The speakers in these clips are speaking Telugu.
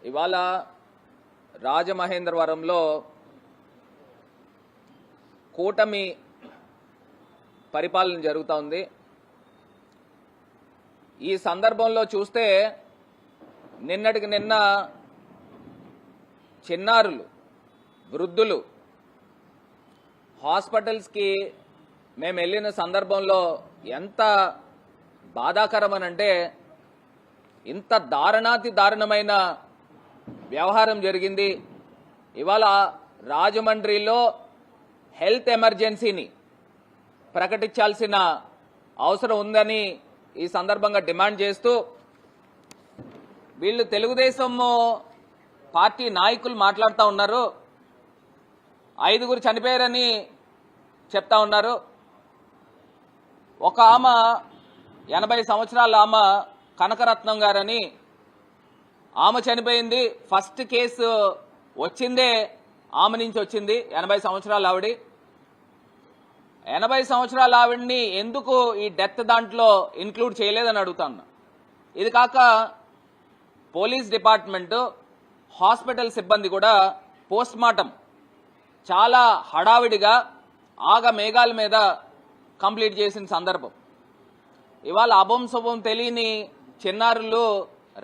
ఇవాళ రాజమహేంద్రవరంలో కూటమి పరిపాలన జరుగుతూ ఉంది. ఈ సందర్భంలో చూస్తే నిన్నటికి నిన్న చిన్నారులు, వృద్ధులు హాస్పిటల్స్కి మేము వెళ్ళిన సందర్భంలో ఎంత బాధాకరమనంటే ఇంత దారుణాతి దారుణమైన వ్యవహారం జరిగింది. ఇవాళ రాజమండ్రిలో హెల్త్ ఎమర్జెన్సీని ప్రకటించాల్సిన అవసరం ఉందని ఈ సందర్భంగా డిమాండ్ చేస్తూ వీళ్ళు తెలుగుదేశం పార్టీ నాయకులు మాట్లాడుతూ ఉన్నారు. 5 చనిపోయారని చెప్తా ఉన్నారు. ఒక ఆమె 80 సంవత్సరాల ఆమె కనకరత్నం గారని ఆమె చనిపోయింది. ఫస్ట్ కేసు వచ్చిందే ఆమె నుంచి వచ్చింది. 80 సంవత్సరాల ఆవిడ. 80 సంవత్సరాల ఆవిడ్ని ఎందుకు ఈ డెత్ దాంట్లో ఇంక్లూడ్ చేయలేదని అడుగుతాను. ఇది కాక పోలీస్ డిపార్ట్మెంటు, హాస్పిటల్ సిబ్బంది కూడా పోస్ట్ మార్టం చాలా హడావిడిగా ఆగ మేఘాల మీద కంప్లీట్ చేసిన సందర్భం. ఇవాళ అభం శుభం తెలియని చిన్నారులు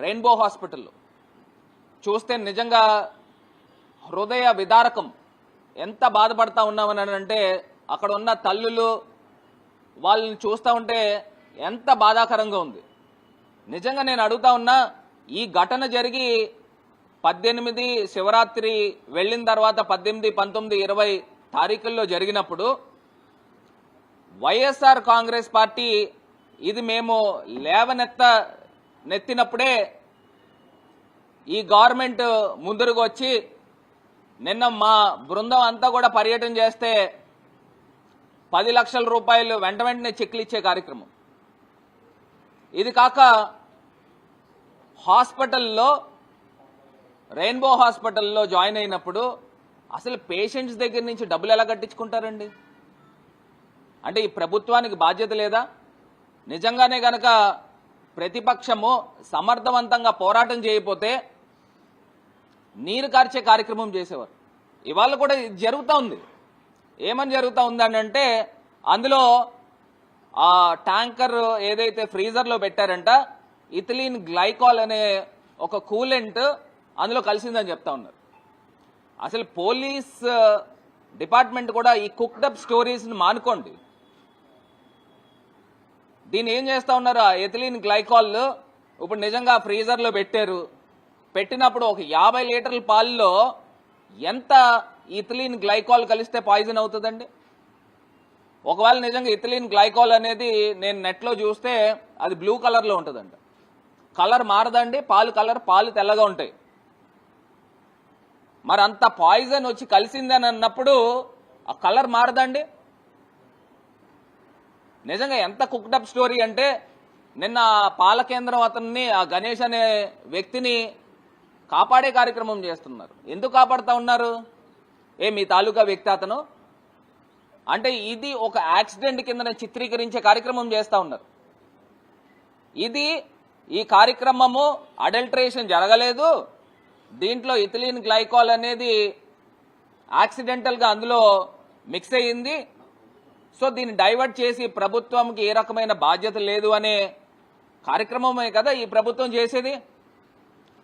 రెయిన్బో హాస్పిటల్లో చూస్తే నిజంగా హృదయ విదారకం. ఎంత బాధపడతా ఉన్నామని అంటే అక్కడ ఉన్న తల్లులు వాళ్ళని చూస్తూ ఉంటే ఎంత బాధాకరంగా ఉంది. నిజంగా నేను అడుగుతా ఉన్నా, ఈ ఘటన జరిగి 18 శివరాత్రి వెళ్ళిన తర్వాత 18, 19, 20 తారీఖుల్లో జరిగినప్పుడు వైఎస్ఆర్ కాంగ్రెస్ పార్టీ ఇది మేము నెత్తినప్పుడే ఈ గవర్నమెంట్ ముందుకు వచ్చి నిన్న మా బృందం అంతా కూడా పర్యటన చేస్తే 10 లక్షల రూపాయలు వెంటనే చెక్లు ఇచ్చే కార్యక్రమం. ఇది కాక హాస్పిటల్లో, రెయిన్బో హాస్పిటల్లో జాయిన్ అయినప్పుడు అసలు పేషెంట్స్ దగ్గర నుంచి డబ్బులు ఎలా కట్టించుకుంటారండి? అంటే ఈ ప్రభుత్వానికి బాధ్యత లేదా? నిజంగానే గనక ప్రతిపక్షము సమర్థవంతంగా పోరాటం చేయకపోతే నీరు కార్చే కార్యక్రమం చేసేవారు. ఇవాళ కూడా ఇది జరుగుతూ ఉంది. ఏమని జరుగుతూ ఉందంటే అందులో ఆ ట్యాంకర్ ఏదైతే ఫ్రీజర్లో పెట్టారంట, ఇథిలీన్ గ్లైకాల్ అనే ఒక కూలెంట్ అందులో కలిసిందని చెప్తా ఉన్నారు. అసలు పోలీస్ డిపార్ట్మెంట్ కూడా ఈ కుక్డప్ స్టోరీస్ని మానుకోండి. దీన్ని ఏం చేస్తూ ఉన్నారు? ఆ ఎథిలీన్ గ్లైకాల్ ఇప్పుడు నిజంగా ఫ్రీజర్లో పెట్టారు. పెట్టినప్పుడు ఒక 50 లీటర్ల పాలలో ఎంత ఇథిలీన్ గ్లైకాల్ కలిస్తే పాయిజన్ అవుతుందండి? ఒకవేళ నిజంగా ఇథిలీన్ గ్లైకాల్ అనేది నేను నెట్లో చూస్తే అది బ్లూ కలర్లో ఉంటుందంట. కలర్ మారదండి, పాలు తెల్లగా ఉంటాయి. మరి అంత పాయిజన్ వచ్చి కలిసిందని అన్నప్పుడు ఆ కలర్ మారదండి? నిజంగా ఎంత కుక్డప్ స్టోరీ అంటే నిన్న పాల కేంద్రం అతన్ని, ఆ గణేష్ అనే వ్యక్తిని కాపాడే కార్యక్రమం చేస్తున్నారు. ఎందుకు కాపాడుతూ ఉన్నారు? మీ తాలూకా వ్యక్తి అతను అంటే ఇది ఒక యాక్సిడెంట్ కింద చిత్రీకరించే కార్యక్రమం చేస్తూ ఉన్నారు. ఈ కార్యక్రమము అడల్టరేషన్ జరగలేదు. దీంట్లో ఇథిలీన్ గ్లైకాల్ అనేది యాక్సిడెంటల్గా అందులో మిక్స్ అయ్యింది. సో దీన్ని డైవర్ట్ చేసి ప్రభుత్వంకి ఏ రకమైన బాధ్యత లేదు అనే కార్యక్రమమే కదా ఈ ప్రభుత్వం చేసేది.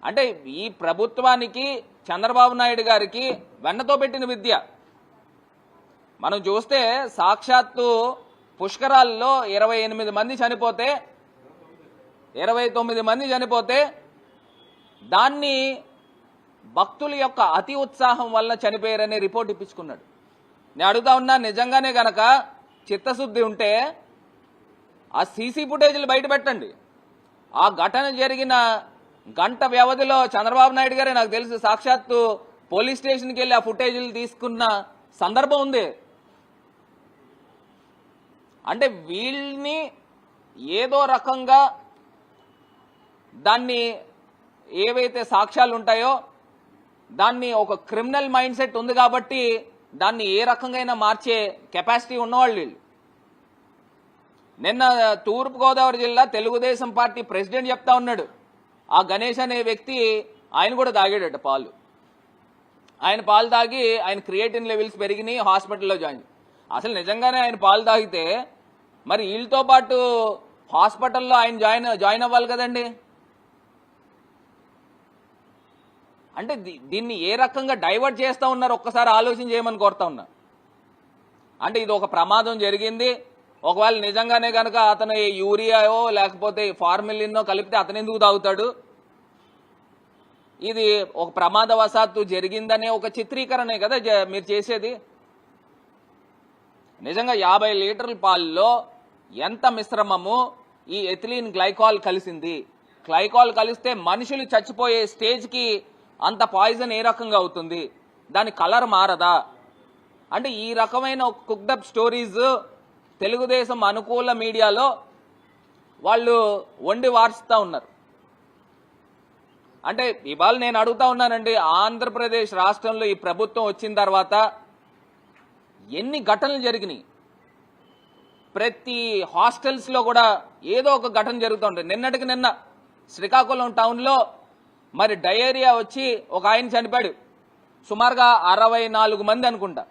అంటే ఈ ప్రభుత్వానికి, చంద్రబాబు నాయుడు గారికి వెన్నతో పెట్టిన విద్య. మనం చూస్తే సాక్షాత్తు పుష్కరాల్లో 28 మంది చనిపోతే, 29 మంది చనిపోతే దాన్ని భక్తుల యొక్క అతి ఉత్సాహం వల్ల చనిపోయారనే రిపోర్ట్ ఇప్పించుకున్నాడు. నేను అడుగుతా ఉన్నా, నిజంగానే గనక చిత్తశుద్ధి ఉంటే ఆ సీసీ ఫుటేజీలు బయట పెట్టండి. ఆ ఘటన జరిగిన గంట వ్యవధిలో చంద్రబాబు నాయుడు గారే నాకు తెలుసు సాక్షాత్తు పోలీస్ స్టేషన్కి వెళ్ళి ఆ ఫుటేజీలు తీసుకున్న సందర్భం ఉంది. అంటే వీళ్ళని ఏదో రకంగా దాన్ని ఏవైతే సాక్ష్యాలు ఉంటాయో దాన్ని ఒక క్రిమినల్ మైండ్ సెట్ ఉంది కాబట్టి దాన్ని ఏ రకంగా మార్చే కెపాసిటీ ఉన్నవాళ్ళు వీళ్ళు. నిన్న తూర్పుగోదావరి జిల్లా తెలుగుదేశం పార్టీ ప్రెసిడెంట్ చెప్తా ఉన్నాడు, ఆ గణేష్ అనే వ్యక్తి ఆయన కూడా తాగాడట పాలు. ఆయన పాలు తాగి ఆయన క్రియేటిన్ లెవెల్స్ పెరిగినాయి, హాస్పిటల్లో జాయిన్. అసలు నిజంగానే ఆయన పాలు తాగితే మరి వీళ్ళతో పాటు హాస్పిటల్లో ఆయన జాయిన్ అవ్వాలి కదండి. అంటే దీన్ని ఏ రకంగా డైవర్ట్ చేస్తూ ఉన్నారు ఒక్కసారి ఆలోచన చేయమని కోరుతా ఉన్నా. అంటే ఇది ఒక ప్రమాదం జరిగింది, ఒకవేళ నిజంగానే కనుక అతను యూరియాయో లేకపోతే ఫార్మిలిన్నో కలిపితే అతను ఎందుకు తాగుతాడు? ఇది ఒక ప్రమాదవశాత్తు జరిగిందనే ఒక చిత్రీకరణే కదా మీరు చేసేది. నిజంగా 50 లీటర్ల పాల్లో ఎంత మిశ్రమము ఈ ఎథిలీన్ గ్లైకాల్ కలిసింది. గ్లైకాల్ కలిస్తే మనుషులు చచ్చిపోయే స్టేజ్కి అంత పాయిజన్ ఏ రకంగా అవుతుంది? దాని కలర్ మారదా? అంటే ఈ రకమైన కుక్డప్ స్టోరీస్ తెలుగుదేశం అనుకూల మీడియాలో వాళ్ళు వండి వార్చుతూ ఉన్నారు. అంటే ఇవాళ నేను అడుగుతా ఉన్నానండి, ఆంధ్రప్రదేశ్ రాష్ట్రంలో ఈ ప్రభుత్వం వచ్చిన తర్వాత ఎన్ని ఘటనలు జరిగినాయి? ప్రతి హాస్టల్స్లో కూడా ఏదో ఒక ఘటన జరుగుతూ ఉంటుంది. నిన్నటికి నిన్న శ్రీకాకుళం టౌన్లో మరి డయేరియా వచ్చి ఒక ఆయన చనిపోయాడు. సుమారుగా 64 మంది అనుకుంటా,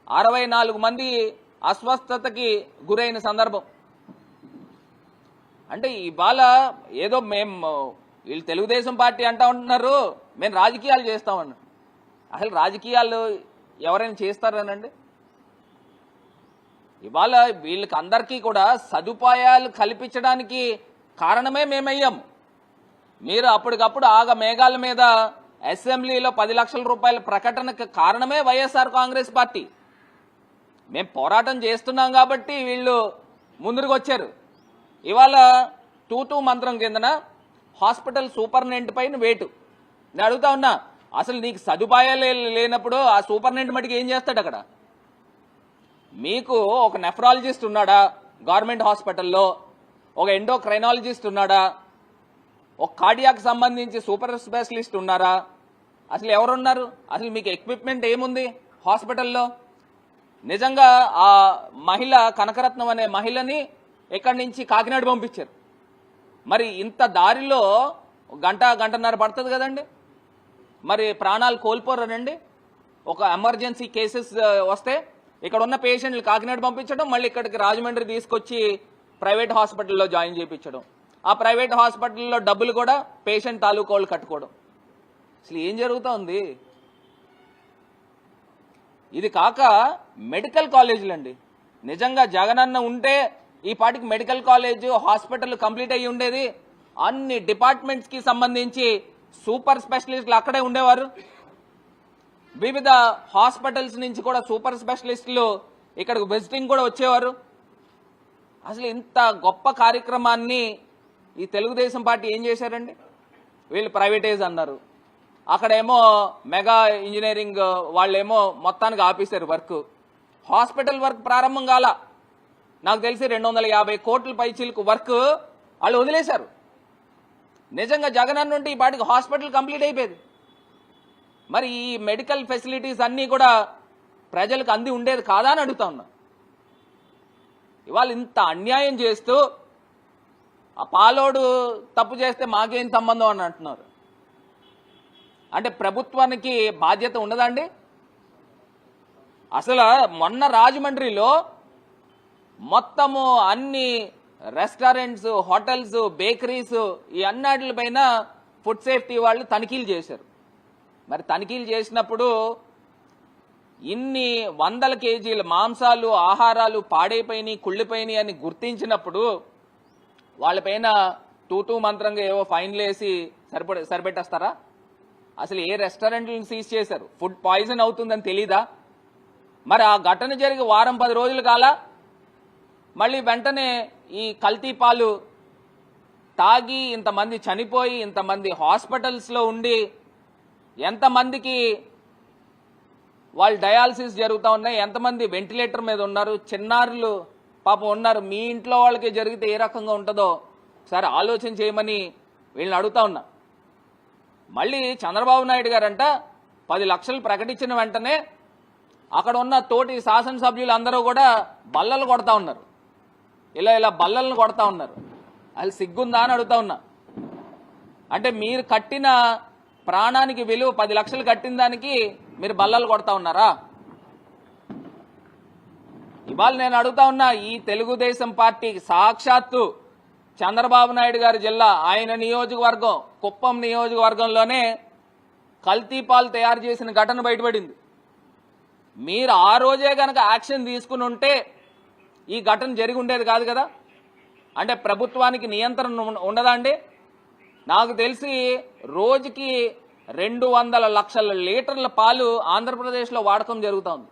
64 మంది అస్వస్థతకి గురైన సందర్భం. అంటే ఇవాళ ఏదో వీళ్ళు తెలుగుదేశం పార్టీ అంటా ఉంటున్నారు మేము రాజకీయాలు చేస్తామన్నారు. అసలు రాజకీయాలు ఎవరైనా చేస్తారనండి? ఇవాళ వీళ్ళకి అందరికీ కూడా సదుపాయాలు కల్పించడానికి కారణమే మేమయ్యాము. మీరు అప్పటికప్పుడు మేఘాల మీద అసెంబ్లీలో 10 లక్షల రూపాయల ప్రకటనకు కారణమే వైఎస్ఆర్ కాంగ్రెస్ పార్టీ. మేము పోరాటం చేస్తున్నాం కాబట్టి వీళ్ళు ముందుకు వచ్చారు. ఇవాళ తూతూ మంత్రం కిందన హాస్పిటల్ సూపరింటెండెంట్ పైన వేటు. నేను అడుగుతా ఉన్నా, అసలు నీకు సదుపాయాలు లేనప్పుడు ఆ సూపరింటెండెంట్ మటుకు ఏం చేస్తాడు అక్కడ? మీకు ఒక నెఫ్రాలజిస్ట్ ఉన్నాడా గవర్నమెంట్ హాస్పిటల్లో? ఒక ఎండోక్రైనాలజిస్ట్ ఉన్నాడా? ఒక కార్డియాక్ సంబంధించి సూపర్ స్పెషలిస్ట్ ఉన్నారా? అసలు ఎవరున్నారు? అసలు మీకు ఎక్విప్మెంట్ ఏముంది హాస్పిటల్లో? నిజంగా ఆ మహిళ కనకరత్నం అనే మహిళని ఎక్కడి నుంచి కాకినాడ పంపించారు. మరి ఇంత దారిలో గంటన్నర పడుతుంది కదండి. మరి ప్రాణాలు కోల్పోరానండి? ఒక ఎమర్జెన్సీ కేసెస్ వస్తే ఇక్కడ ఉన్న పేషెంట్లు కాకినాడ పంపించడం, మళ్ళీ ఇక్కడికి రాజమండ్రి తీసుకొచ్చి ప్రైవేట్ హాస్పిటల్లో జాయిన్ చేయించడం, ఆ ప్రైవేట్ హాస్పిటల్లో డబ్బులు కూడా పేషెంట్ తాలూకు వాళ్ళు కట్టుకోవడం. అసలు ఏం జరుగుతోంది? ఇది కాక మెడికల్ కాలేజీలు అండి. నిజంగా జగనన్న ఉంటే ఈ పాటికి మెడికల్ కాలేజ్ హాస్పిటల్ కంప్లీట్ అయ్యి ఉండేది. అన్ని డిపార్ట్మెంట్స్ కి సంబంధించి సూపర్ స్పెషలిస్టులు అక్కడే ఉండేవారు. వివిధ హాస్పిటల్స్ నుంచి కూడా సూపర్ స్పెషలిస్టులు ఇక్కడికి విజిటింగ్ కూడా వచ్చేవారు. అసలు ఇంత గొప్ప కార్యక్రమాన్ని ఈ తెలుగుదేశం పార్టీ ఏం చేశారండి? వీళ్ళు ప్రైవేటైజ్ అన్నారు. అక్కడేమో మెగా ఇంజనీరింగ్ వాళ్ళేమో మొత్తానికి ఆపేశారు వర్క్. హాస్పిటల్ వర్క్ ప్రారంభం కాల. నాకు తెలిసి 250 కోట్ల పైచీలకు వర్క్ వాళ్ళు వదిలేశారు. నిజంగా జగనన్న నుండి ఈ పాటికి హాస్పిటల్ కంప్లీట్ అయిపోయేది. మరి ఈ మెడికల్ ఫెసిలిటీస్ అన్నీ కూడా ప్రజలకు అంది ఉండేది కాదా అని అడుగుతా ఉన్నా. ఇవాళ ఇంత అన్యాయం చేస్తూ ఆ పాలోడు తప్పు చేస్తే మాకేం సంబంధం అని అంటున్నారు. అంటే ప్రభుత్వానికి బాధ్యత ఉండదండి? అసలు మొన్న రాజమండ్రిలో మొత్తము అన్ని రెస్టారెంట్స్, హోటల్స్, బేకరీస్ ఈ అన్నిటిపైన ఫుడ్ సేఫ్టీ వాళ్ళు తనిఖీలు చేశారు. మరి తనిఖీలు చేసినప్పుడు ఇన్ని 100 కేజీల మాంసాలు, ఆహారాలు పాడైపోయినాయి, కుళ్ళిపోయినాయి అని గుర్తించినప్పుడు వాళ్ళపైన తూతూ మంత్రంగా ఏవో ఫైన్లు వేసి సరిపెట్టేస్తారా? అసలు ఏ రెస్టారెంట్లను సీజ్ చేశారు? ఫుడ్ పాయిజన్ అవుతుందని తెలీదా? మరి ఆ ఘటన జరిగి వారం 10 రోజులు కాల మళ్ళీ వెంటనే ఈ కల్తీ పాలు తాగి ఇంతమంది చనిపోయి, ఇంతమంది హాస్పిటల్స్లో ఉండి, ఎంతమందికి వాళ్ళు డయాలసిస్ జరుగుతూ ఉన్నాయి, ఎంతమంది వెంటిలేటర్ మీద ఉన్నారు, చిన్నారులు పాపం ఉన్నారు. మీ ఇంట్లో వాళ్ళకి జరిగితే ఏ రకంగా ఉంటుందో ఒకసారి ఆలోచన చేయమని వీళ్ళని అడుగుతా ఉన్నా. మళ్ళీ చంద్రబాబు నాయుడు గారంట 10 లక్షలు ప్రకటించిన వెంటనే అక్కడ ఉన్న తోటి శాసనసభ్యులు అందరూ కూడా బల్లలు కొడతా ఉన్నారు. ఇలా బల్లలను కొడతా ఉన్నారు. అది సిగ్గుందా అని అడుగుతా ఉన్నా. అంటే మీరు కట్టిన ప్రాణానికి విలువ 10 లక్షలు కట్టిన దానికి మీరు బల్లలు కొడతా ఉన్నారా? ఇవాళ నేను అడుగుతా ఉన్నా, ఈ తెలుగుదేశం పార్టీ సాక్షాత్తు చంద్రబాబు నాయుడు గారి జిల్లా, ఆయన నియోజకవర్గం కుప్పం నియోజకవర్గంలోనే కల్తీ పాలు తయారు చేసిన ఘటన బయటపడింది. మీరు ఆ రోజే గనక యాక్షన్ తీసుకుని ఉంటే ఈ ఘటన జరిగి ఉండేది కాదు కదా. అంటే ప్రభుత్వానికి నియంత్రణ ఉండదా అండి? నాకు తెలిసి రోజుకి 200 లక్షల లీటర్ల పాలు ఆంధ్రప్రదేశ్లో వాడకం జరుగుతోంది.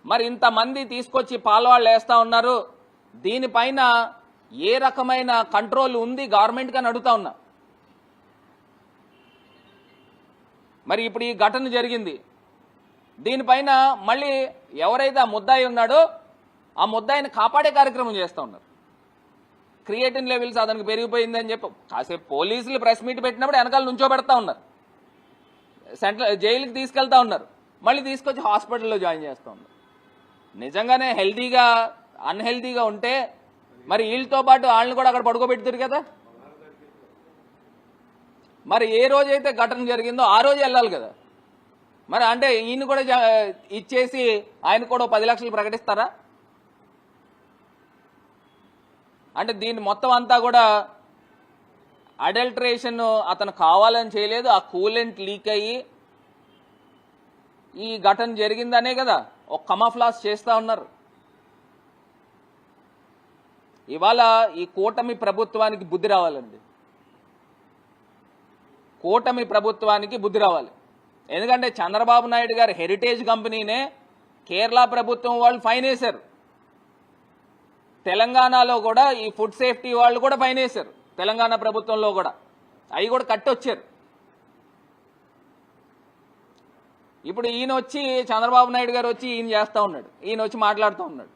మరి ఇంతమంది తీసుకొచ్చి పాలవాళ్ళు వేస్తా ఉన్నారు, దీనిపైన ఏ రకమైన కంట్రోల్ ఉంది గవర్నమెంట్కి అని అడుగుతా ఉన్నా. మరి ఇప్పుడు ఈ ఘటన జరిగింది, దీనిపైన మళ్ళీ ఎవరైతే ఆ ముద్దాయి ఉన్నాడో ఆ ముద్దాయిని కాపాడే కార్యక్రమం చేస్తూ ఉన్నారు. క్రియేటిన్ లెవెల్స్ అతనికి పెరిగిపోయిందని చెప్పి కాసేపు పోలీసులు ప్రెస్ మీట్ పెట్టినప్పుడు వెనకాల నుంచోబెడతా ఉన్నారు, సెంట్రల్ జైలుకి తీసుకెళ్తా ఉన్నారు, మళ్ళీ తీసుకొచ్చి హాస్పిటల్లో జాయిన్ చేస్తూ ఉన్నారు. నిజంగానే హెల్తీగా అన్హెల్తీగా ఉంటే మరి వీళ్ళతో పాటు వాళ్ళని కూడా అక్కడ పడుకోబెడుతారు కదా. మరి ఏ రోజైతే ఘటన జరిగిందో ఆ రోజు వెళ్ళాలి కదా. మరి అంటే ఈయన కూడా ఇచ్చేసి ఆయన కూడా 10 లక్షలు ప్రకటిస్తారా? అంటే దీన్ని మొత్తం అంతా కూడా అడల్టరేషన్ అతను కావాలని చేయలేదు, ఆ కూలెంట్ లీక్ అయ్యి ఈ ఘటన జరిగిందనే కదా ఒక కమాఫ్లాస్ చేస్తూ ఉన్నారు. ఇవాళ ఈ కూటమి ప్రభుత్వానికి బుద్ధి రావాలండి, కూటమి ప్రభుత్వానికి బుద్ధి రావాలి. ఎందుకంటే చంద్రబాబు నాయుడు గారు హెరిటేజ్ కంపెనీనే కేరళ ప్రభుత్వం వాళ్ళు ఫైన్ వేశారు, తెలంగాణలో కూడా ఈ ఫుడ్ సేఫ్టీ వాళ్ళు కూడా ఫైన్ వేశారు, తెలంగాణ ప్రభుత్వంలో కూడా అవి కూడా కట్టొచ్చారు. ఇప్పుడు ఈయన వచ్చి చంద్రబాబు నాయుడు గారు వచ్చి ఈయన చేస్తూ ఉన్నాడు, ఈయన వచ్చి మాట్లాడుతూ ఉన్నాడు.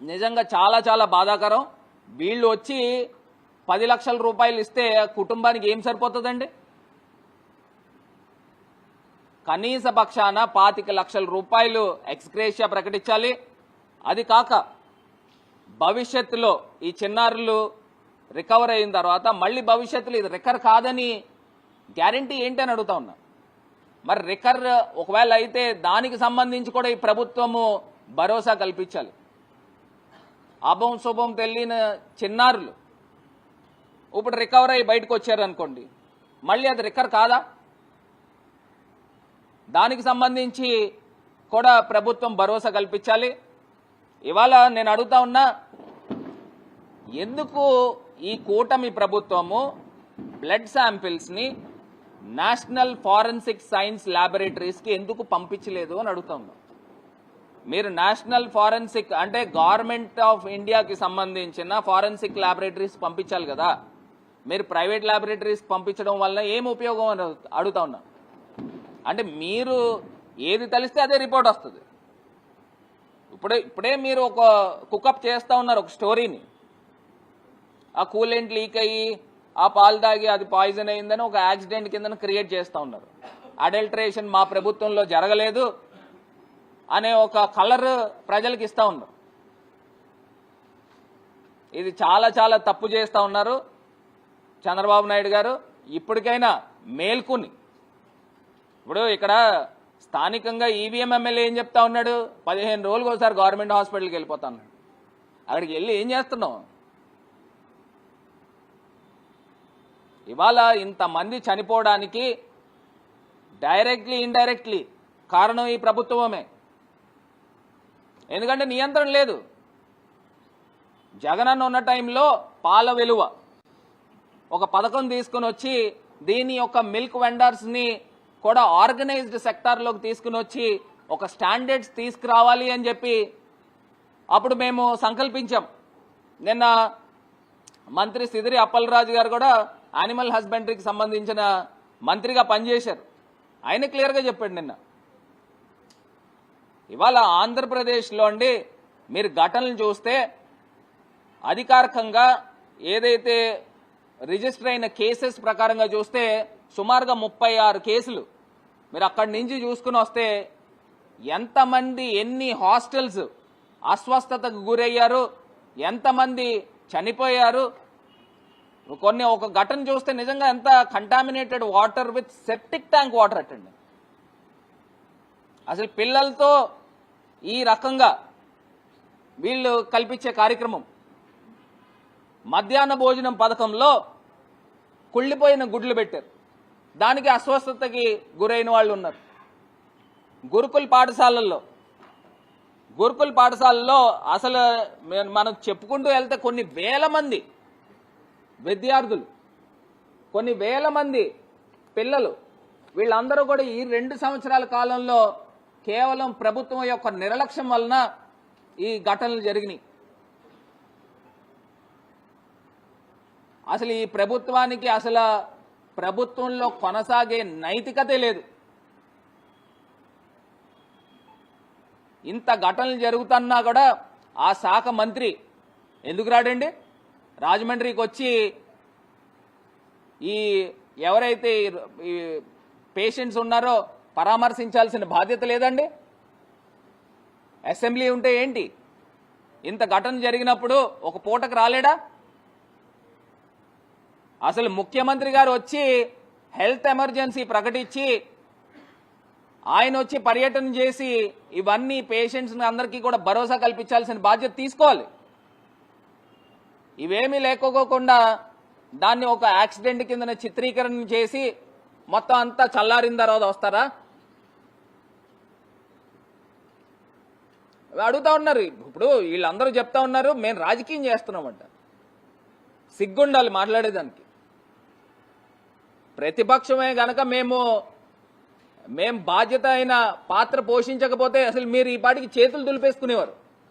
నిజంగా చాలా చాలా బాధాకరం. వీళ్ళు వచ్చి 10 లక్షల రూపాయలు ఇస్తే కుటుంబానికి ఏం సరిపోతుందండి? కనీస పక్షాన 25 లక్షల రూపాయలు ఎక్స్గ్రేషియా ప్రకటించాలి. అది కాక భవిష్యత్తులో ఈ చిన్నారులు రికవర్ అయిన తర్వాత మళ్ళీ భవిష్యత్తులో ఇది రికవర్ కాదని గ్యారంటీ ఏంటి అని అడుగుతా ఉన్నా. మరి రికవర్ ఒకవేళ అయితే దానికి సంబంధించి కూడా ఈ ప్రభుత్వము భరోసా కల్పించాలి. అభం శుభం తెలియని చిన్నారులు ఇప్పుడు రికవర్ అయ్యి బయటకు వచ్చారనుకోండి, మళ్ళీ అది రికవర్ కాదా? దానికి సంబంధించి కూడా ప్రభుత్వం భరోసా కల్పించాలి. ఇవాళ నేను అడుగుతా ఉన్నా, ఎందుకు ఈ కూటమి ప్రభుత్వము బ్లడ్ శాంపిల్స్ని నేషనల్ ఫారెన్సిక్ సైన్స్ ల్యాబొరేటరీస్కి ఎందుకు పంపించలేదు అని అడుగుతా ఉన్నా. మీరు నేషనల్ ఫారెన్సిక్ అంటే గవర్నమెంట్ ఆఫ్ ఇండియాకి సంబంధించిన ఫారెన్సిక్ ల్యాబొరేటరీస్ పంపించాలి కదా. మీరు ప్రైవేట్ ల్యాబొరేటరీస్ పంపించడం వల్ల ఏం ఉపయోగం అని అడుగుతా ఉన్నా. అంటే మీరు ఏది తెలిస్తే అదే రిపోర్ట్ వస్తుంది. ఇప్పుడే మీరు ఒక కుకప్ చేస్తూ ఉన్నారు ఒక స్టోరీని, ఆ కూలెంట్ లీక్ అయ్యి ఆ పాలు తాగి అది పాయిజన్ అయిందని ఒక యాక్సిడెంట్ కింద క్రియేట్ చేస్తూ ఉన్నారు. అడల్టరేషన్ మా ప్రభుత్వంలో జరగలేదు అనే ఒక కలర్ ప్రజలకు ఇస్తూ ఉన్నారు. ఇది చాలా చాలా తప్పు చేస్తూ ఉన్నారు చంద్రబాబు నాయుడు గారు. ఇప్పటికైనా మేల్కొని, ఇప్పుడు ఇక్కడ స్థానికంగా ఈవీఎం ఎమ్మెల్యే ఏం చెప్తా ఉన్నాడు, 15 రోజులకు ఒకసారి గవర్నమెంట్ హాస్పిటల్కి వెళ్ళిపోతా ఉన్నాడు. అక్కడికి వెళ్ళి ఏం చేస్తున్నావు? ఇవాళ ఇంతమంది చనిపోవడానికి డైరెక్ట్లీ ఇండైరెక్ట్లీ కారణం ఈ ప్రభుత్వమే. ఎందుకంటే నియంత్రణ లేదు. జగనన్న ఉన్న టైంలో పాల విలువ ఒక పథకం తీసుకుని వచ్చి దీని యొక్క మిల్క్ వెండర్స్ని కూడా ఆర్గనైజ్డ్ సెక్టార్లోకి తీసుకుని వచ్చి ఒక స్టాండర్డ్స్ తీసుకురావాలి అని చెప్పి అప్పుడు మేము సంకల్పించాం. నిన్న మంత్రి సిదిరి అప్పలరాజు గారు కూడా యానిమల్ హస్బెండరీకి సంబంధించిన మంత్రిగా పనిచేశారు. ఆయన క్లియర్గా చెప్పాడు నిన్న. ఇవాళ ఆంధ్రప్రదేశ్లో అండి మీరు ఘటనలు చూస్తే అధికారికంగా ఏదైతే రిజిస్టర్ అయిన కేసెస్ ప్రకారంగా చూస్తే సుమారుగా 36 కేసులు. మీరు అక్కడి నుంచి చూసుకుని వస్తే ఎంతమంది ఎన్ని హాస్టల్స్ అస్వస్థతకు గురయ్యారు, ఎంతమంది చనిపోయారు. కొన్ని ఒక ఘటన చూస్తే నిజంగా ఎంత contaminated water with septic tank water అట్టండి. అసలు పిల్లలతో ఈ రకంగా వీళ్ళు కల్పించే కార్యక్రమం. మధ్యాహ్న భోజనం పథకంలో కుళ్ళిపోయిన గుడ్లు పెట్టారు. దానికి అస్వస్థతకి గురైన వాళ్ళు ఉన్నారు. గురుకుల పాఠశాలల్లో అసలు మనం చెప్పుకుంటూ వెళ్తే కొన్ని వేల మంది విద్యార్థులు, కొన్ని వేల మంది పిల్లలు, వీళ్ళందరూ కూడా ఈ 2 సంవత్సరాల కాలంలో కేవలం ప్రభుత్వం యొక్క నిర్లక్ష్యం వలన ఈ ఘటనలు జరిగినాయి. అసలు ఈ ప్రభుత్వానికి అసలు ప్రభుత్వంలో కొనసాగే నైతికతే లేదు. ఇంత ఘటనలు జరుగుతున్నా కూడా ఆ శాఖ మంత్రి ఎందుకు రాడండి? రాజమండ్రికి వచ్చి ఈ ఎవరైతే ఈ పేషెంట్స్ ఉన్నారో పరామర్శించాల్సిన బాధ్యత లేదండి? అసెంబ్లీ ఉంటే ఏంటి? ఇంత ఘటన జరిగినప్పుడు ఒక పూటకు రాలేడా? అసలు ముఖ్యమంత్రి గారు వచ్చి హెల్త్ ఎమర్జెన్సీ ప్రకటించి ఆయన వచ్చి పర్యటన చేసి ఇవన్నీ పేషెంట్స్ అందరికీ కూడా భరోసా కల్పించాల్సిన బాధ్యత తీసుకోవాలి. ఇవేమీ లేకపోకుండా దాన్ని ఒక యాక్సిడెంట్ కింద చిత్రీకరణ చేసి మొత్తం అంతా చల్లారిన తర్వాత వస్తారా? అడుగుతా ఉన్నారు. ఇప్పుడు వీళ్ళందరూ చెప్తా ఉన్నారు మేము రాజకీయం చేస్తున్నామంట. సిగ్గుండాలి మాట్లాడేదానికి. ప్రతిపక్షమే గనక మేము బాధ్యత అయిన పాత్ర పోషించకపోతే అసలు మీరు ఈ పాటికి చేతులు దులిపేసుకునేవారు.